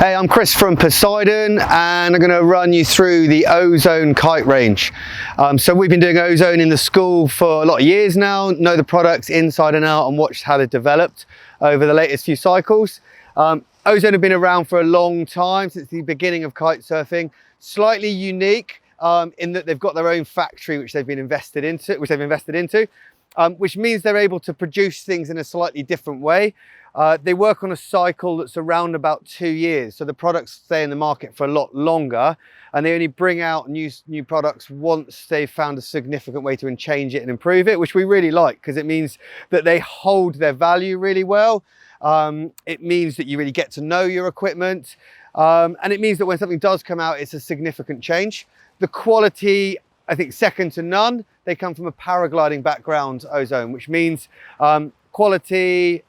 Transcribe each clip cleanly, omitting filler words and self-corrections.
Hey, I'm Chris from Poseidon and I'm going to run you through the Ozone kite range. So we've been doing Ozone in the school for a lot of years now, know the products inside and out and watched how they've developed over the latest few cycles. Ozone have been around for a long time, since the beginning of kite surfing. Slightly unique in that they've got their own factory which they've invested into, which means they're able to produce things in a slightly different way. They work on a cycle that's around about 2 years, so the products stay in the market for a lot longer, and they only bring out new products once they've found a significant way to change it and improve it, which we really like because it means that they hold their value really well. It means that you really get to know your equipment, and it means that when something does come out, it's a significant change. The quality, I think, second to none. They come from a paragliding background, Ozone, which means quality,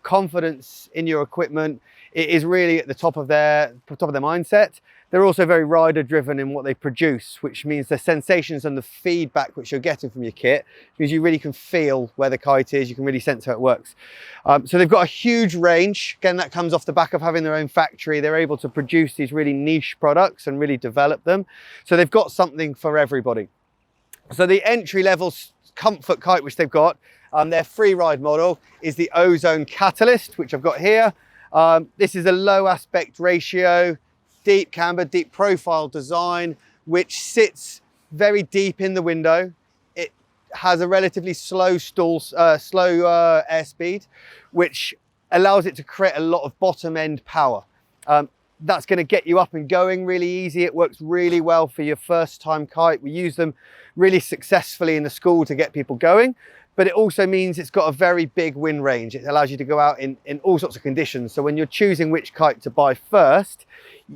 confidence in your equipment. It is really at the top of their mindset. They're also very rider driven in what they produce, which means the sensations and the feedback which you're getting from your kit, because you really can feel where the kite is, you can really sense how it works. So they've got a huge range. Again, that comes off the back of having their own factory. They're able to produce these really niche products and really develop them. So they've got something for everybody. So the entry level comfort kite which they've got, their free ride model is the Ozone Catalyst, which I've got here. This is a low aspect ratio, deep camber, deep profile design, which sits very deep in the window. It has a relatively slow airspeed, which allows it to create a lot of bottom end power. That's going to get you up and going really easy. It works really well for your first time kite. We use them really successfully in the school to get people going, but it also means it's got a very big wind range. It allows you to go out in all sorts of conditions. So when you're choosing which kite to buy first,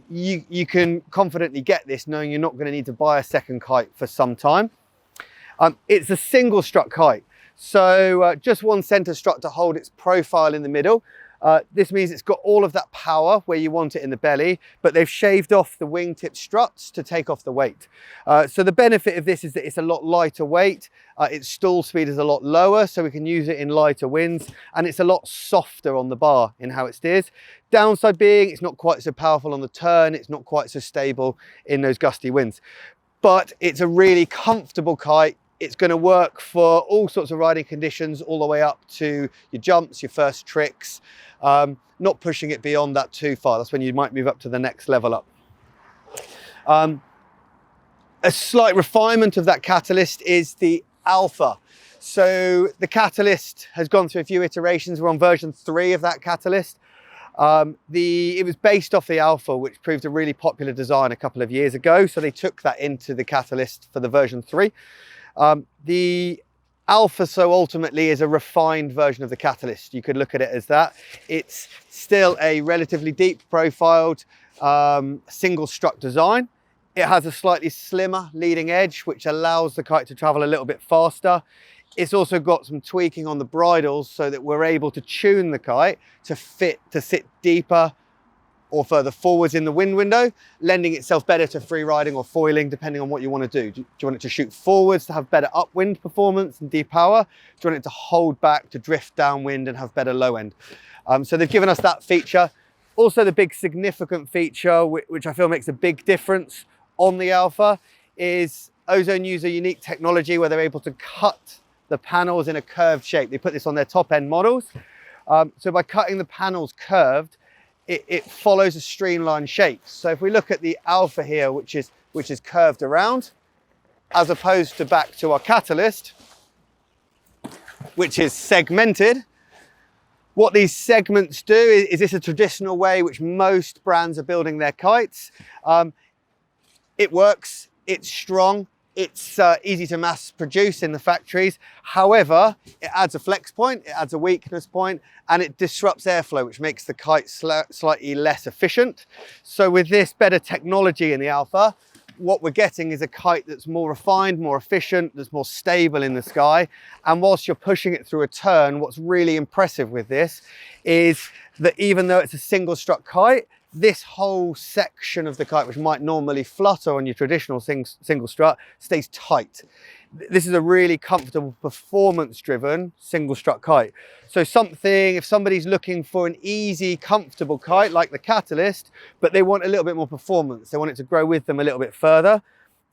you can confidently get this knowing you're not going to need to buy a second kite for some time. It's a single strut kite. So just one center strut to hold its profile in the middle. This means it's got all of that power where you want it in the belly, but they've shaved off the wingtip struts to take off the weight. So the benefit of this is that it's a lot lighter weight, its stall speed is a lot lower, so we can use it in lighter winds, and it's a lot softer on the bar in how it steers. Downside being it's not quite so powerful on the turn, it's not quite so stable in those gusty winds. But it's a really comfortable kite. It's going to work for all sorts of riding conditions, all the way up to your jumps, your first tricks, not pushing it beyond that too far. That's when you might move up to the next level up. A slight refinement of that Catalyst is the Alpha. So the Catalyst has gone through a few iterations. We're on version 3 of that Catalyst. It was based off the Alpha, which proved a really popular design a couple of years ago. So they took that into the Catalyst for the version 3. The Alpha, so ultimately, is a refined version of the Catalyst. You could look at it as that. It's still a relatively deep profiled single strut design. It has a slightly slimmer leading edge, which allows the kite to travel a little bit faster. It's also got some tweaking on the bridles so that we're able to tune the kite to sit deeper or further forwards in the wind window, lending itself better to free riding or foiling, depending on what you want to do. Do you want it to shoot forwards to have better upwind performance and deep power? Do you want it to hold back to drift downwind and have better low end? So they've given us that feature. Also, the big significant feature, which I feel makes a big difference on the Alpha, is Ozone use a unique technology where they're able to cut the panels in a curved shape. They put this on their top end models. So by cutting the panels curved, it follows a streamlined shape. So if we look at the Alpha here, which is curved around, as opposed to back to our Catalyst, which is segmented. What these segments do is this a traditional way which most brands are building their kites. It works, it's strong, it's easy to mass produce in the factories. However, it adds a flex point, it adds a weakness point, and it disrupts airflow, which makes the kite slightly less efficient. So with this better technology in the Alpha, what we're getting is a kite that's more refined, more efficient, that's more stable in the sky. And whilst you're pushing it through a turn, what's really impressive with this is that even though it's a single strut kite, this whole section of the kite, which might normally flutter on your traditional single strut, stays tight. This is a really comfortable, performance-driven single strut kite. So if somebody's looking for an easy, comfortable kite like the Catalyst, but they want a little bit more performance, they want it to grow with them a little bit further,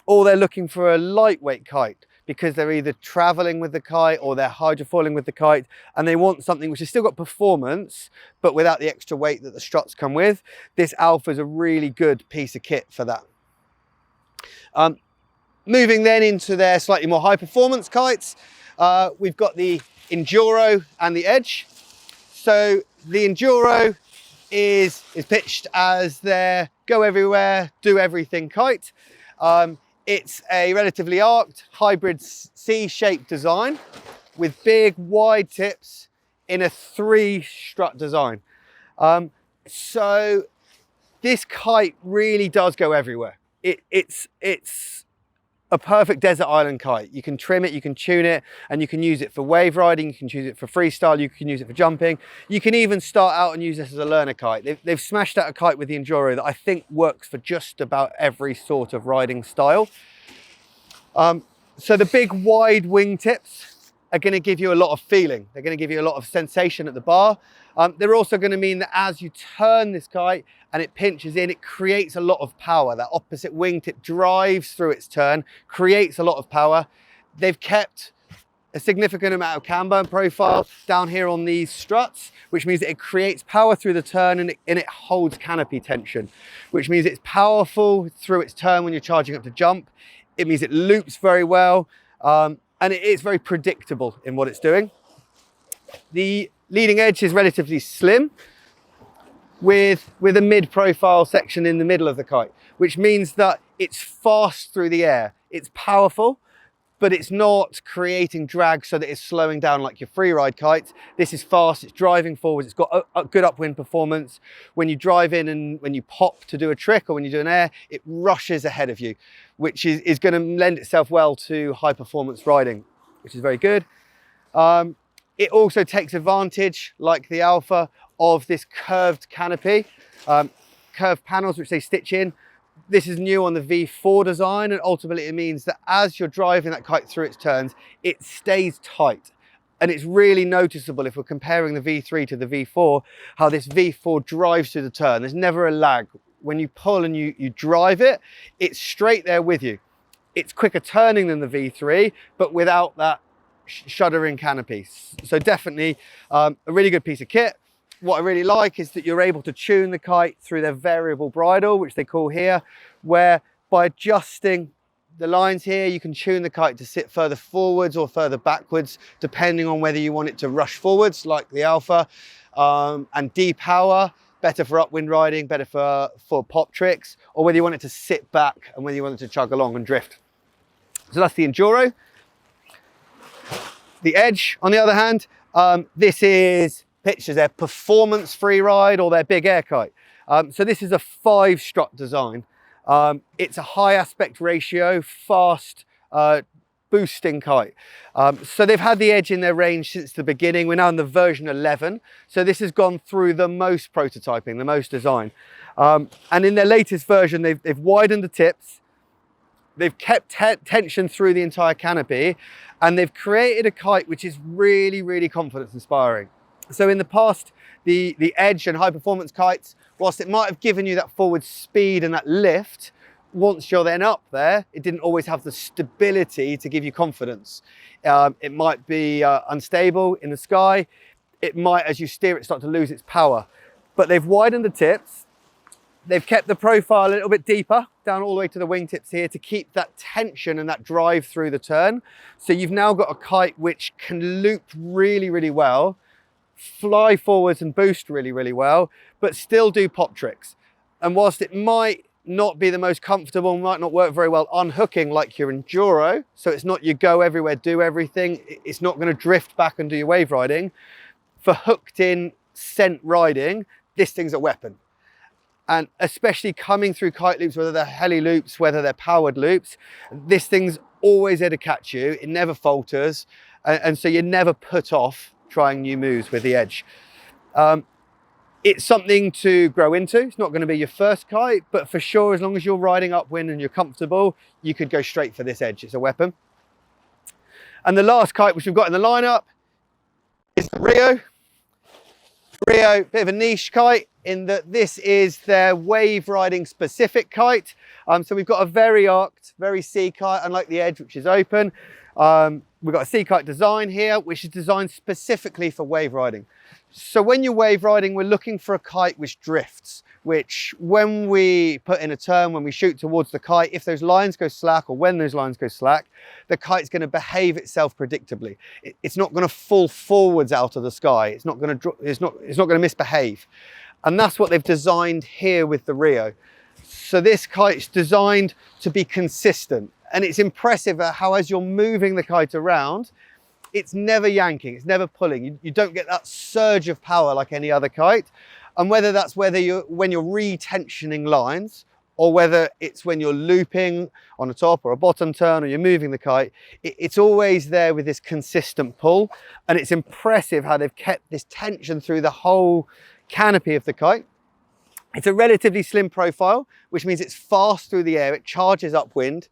or they're looking for a lightweight kite because they're either traveling with the kite or they're hydrofoiling with the kite, and they want something which has still got performance, but without the extra weight that the struts come with, this Alpha is a really good piece of kit for that. Moving then into their slightly more high performance kites, we've got the Enduro and the Edge. So the Enduro is pitched as their go everywhere, do everything kite. It's a relatively arced hybrid C-shaped design with big wide tips in a 3-strut design. So this kite really does go everywhere. It's a perfect desert island kite. You can trim it, you can tune it, and you can use it for wave riding, you can use it for freestyle, you can use it for jumping. You can even start out and use this as a learner kite. They've smashed out a kite with the Enduro that I think works for just about every sort of riding style. So the big wide wing tips are going to give you a lot of feeling. They're going to give you a lot of sensation at the bar. They're also going to mean that as you turn this kite and it pinches in, it creates a lot of power. That opposite wingtip drives through its turn, creates a lot of power. They've kept a significant amount of camber and profile down here on these struts, which means that it creates power through the turn and it holds canopy tension, which means it's powerful through its turn when you're charging up to jump. It means it loops very well, and it is very predictable in what it's doing. The leading edge is relatively slim with a mid-profile section in the middle of the kite, which means that it's fast through the air. It's powerful, but it's not creating drag so that it's slowing down like your free ride kites. This is fast, it's driving forwards, it's got a good upwind performance. When you drive in and when you pop to do a trick or when you do an air, it rushes ahead of you, which is going to lend itself well to high performance riding, which is very good. It also takes advantage, like the Alpha, of this curved canopy, curved panels which they stitch in. This is new on the V4 design, and ultimately it means that as you're driving that kite through its turns, it stays tight. And it's really noticeable if we're comparing the V3 to the V4, how this V4 drives through the turn. There's never a lag. When you pull and you drive it, it's straight there with you. It's quicker turning than the V3, but without that shuddering canopy. So definitely a really good piece of kit. What I really like is that you're able to tune the kite through their variable bridle, which they call here, where by adjusting the lines here, you can tune the kite to sit further forwards or further backwards, depending on whether you want it to rush forwards like the Alpha, and depower, better for upwind riding, better for pop tricks, or whether you want it to sit back and whether you want it to chug along and drift. So that's the Enduro. The Edge, on the other hand, this is pitched as their performance free ride or their big air kite. So this is a 5-strut design. It's a high aspect ratio, fast boosting kite. So they've had the Edge in their range since the beginning. We're now in the version 11. So this has gone through the most prototyping, the most design. And in their latest version, they've widened the tips. They've kept tension through the entire canopy, and they've created a kite which is really, really confidence inspiring. So in the past, the Edge and high performance kites, whilst it might have given you that forward speed and that lift, once you're then up there, it didn't always have the stability to give you confidence. It might be unstable in the sky. It might, as you steer it, start to lose its power. But they've widened the tips. They've kept the profile a little bit deeper, down all the way to the wingtips here, to keep that tension and that drive through the turn. So you've now got a kite which can loop really, really well, fly forwards and boost really, really well, but still do pop tricks. And whilst it might not be the most comfortable, might not work very well unhooking like your Enduro, so it's not you go everywhere, do everything, it's not going to drift back and do your wave riding. For hooked in scent riding, this thing's a weapon. And especially coming through kite loops, whether they're heli loops, whether they're powered loops, this thing's always there to catch you. It never falters. And so you're never put off trying new moves with the Edge. It's something to grow into. It's not going to be your first kite, but for sure, as long as you're riding upwind and you're comfortable, you could go straight for this Edge. It's a weapon. And the last kite which we've got in the lineup is the Reo. Reo, bit of a niche kite in that this is their wave riding specific kite. So we've got a very arced, very sea kite, unlike the Edge, which is open. We've got a sea kite design here, which is designed specifically for wave riding. So when you're wave riding, we're looking for a kite which drifts, which when we put in a turn, when we shoot towards the kite, if those lines go slack or when those lines go slack, the kite's going to behave itself predictably. It's not going to fall forwards out of the sky. It's not going to misbehave. And that's what they've designed here with the Reo. So this kite's designed to be consistent. And it's impressive how as you're moving the kite around, it's never yanking, it's never pulling. You don't get that surge of power like any other kite. And whether that's when you're re-tensioning lines, or whether it's when you're looping on a top or a bottom turn, or you're moving the kite, it's always there with this consistent pull. And it's impressive how they've kept this tension through the whole canopy of the kite. It's a relatively slim profile, which means it's fast through the air, it charges upwind.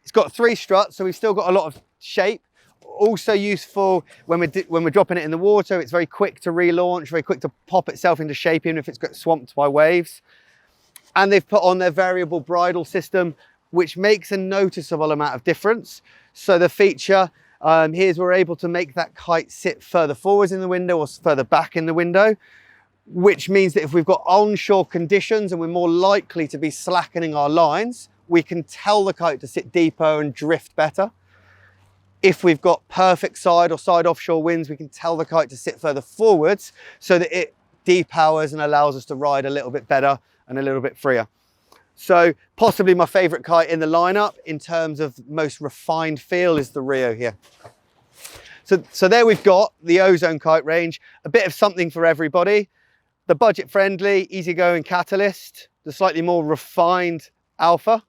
It's got 3 struts, so we've still got a lot of shape. Also useful when we're dropping it in the water. It's very quick to relaunch, very quick to pop itself into shape, even if it's got swamped by waves. And they've put on their variable bridle system, which makes a noticeable amount of difference. So the feature here's we're able to make that kite sit further forwards in the window or further back in the window, which means that if we've got onshore conditions and we're more likely to be slackening our lines, we can tell the kite to sit deeper and drift better. If we've got perfect side or side offshore winds, we can tell the kite to sit further forwards so that it depowers and allows us to ride a little bit better and a little bit freer. So possibly my favorite kite in the lineup in terms of most refined feel is the Reo here. So there we've got the Ozone kite range, a bit of something for everybody. The budget friendly, easygoing Catalyst, the slightly more refined Alpha,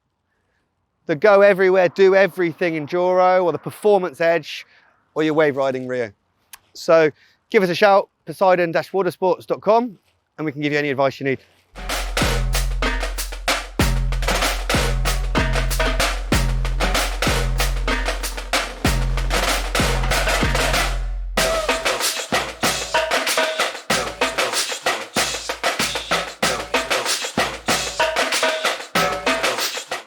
the go everywhere, do everything Enduro, or the performance Edge, or your wave riding Reo. So give us a shout, Poseidon-Watersports.com, and we can give you any advice you need.